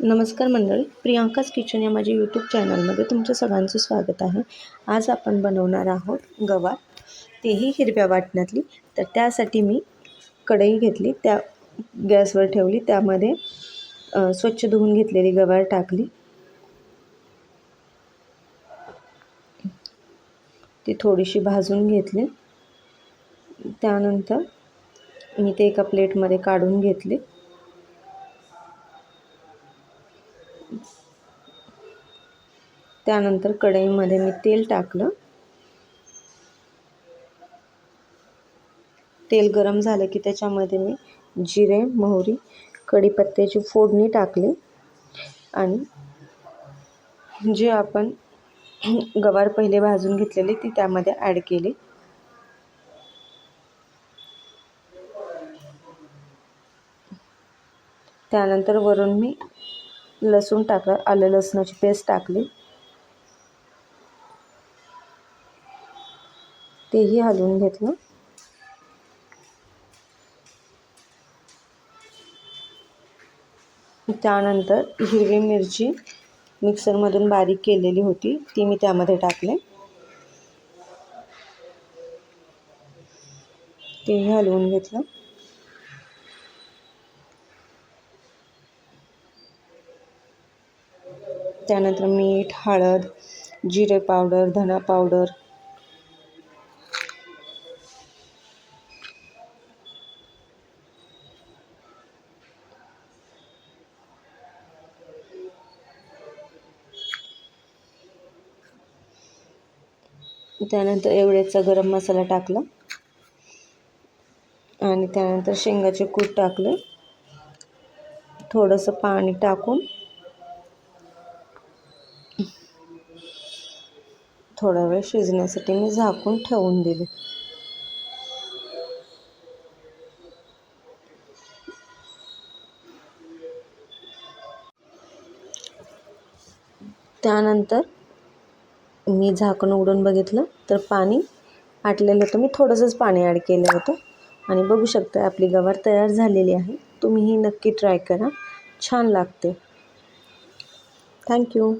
नमस्कार मंडळी, प्रियांकाज किचन या माझ्या यूट्यूब चॅनलमध्ये तुमचं सगळ्यांचं स्वागत आहे. आज आपण बनवणार आहोत गवार, तेही हिरव्या वाटणातली. तर त्यासाठी मी कढई घेतली, त्या गॅसवर ठेवली, त्यामध्ये स्वच्छ धुवून घेतलेली गवार टाकली. ती थोडीशी भाजून घेतली. त्यानंतर मी ते एका प्लेटमध्ये काढून घेतले. त्यानंतर कढईमध्ये मी तेल टाकलं. तेल गरम झालं की त्याच्यामध्ये मी जिरे, मोहरी, कढीपत्त्याची फोडणी टाकली आणि जे आपण गवार पहिले भाजून घेतलेली ती त्यामध्ये ॲड केली. त्यानंतर वरून मी लसूण टाकलं, आलं लसणाची पेस्ट टाकली. तेही हलवून घेतलं. त्यानंतर हिरवी मिरची मिक्सरमधून बारीक केलेली होती ती मी त्यामध्ये टाकले. तेही हलवून घेतलं. त्यानंतर मीठ, हळद, जिरे पावडर, धना पावडर, त्यानंतर एवढेचा गरम मसाला टाकला आणि त्यानंतर शेंगाचे कूट टाकले. थोडंसं पाणी टाकून थोडा वेळ शिजण्यासाठी मी झाकून ठेवून दिले. त्यानंतर मी झाकण उघडून बघितलं तर पाणी आटलेलं होतं. मी थोडंसंच पाणी ॲड केलं होतं आणि बघू शकता आपली गवार तयार झालेली आहे. तुम्हीही नक्की ट्राय करा, छान लागते. थँक्यू.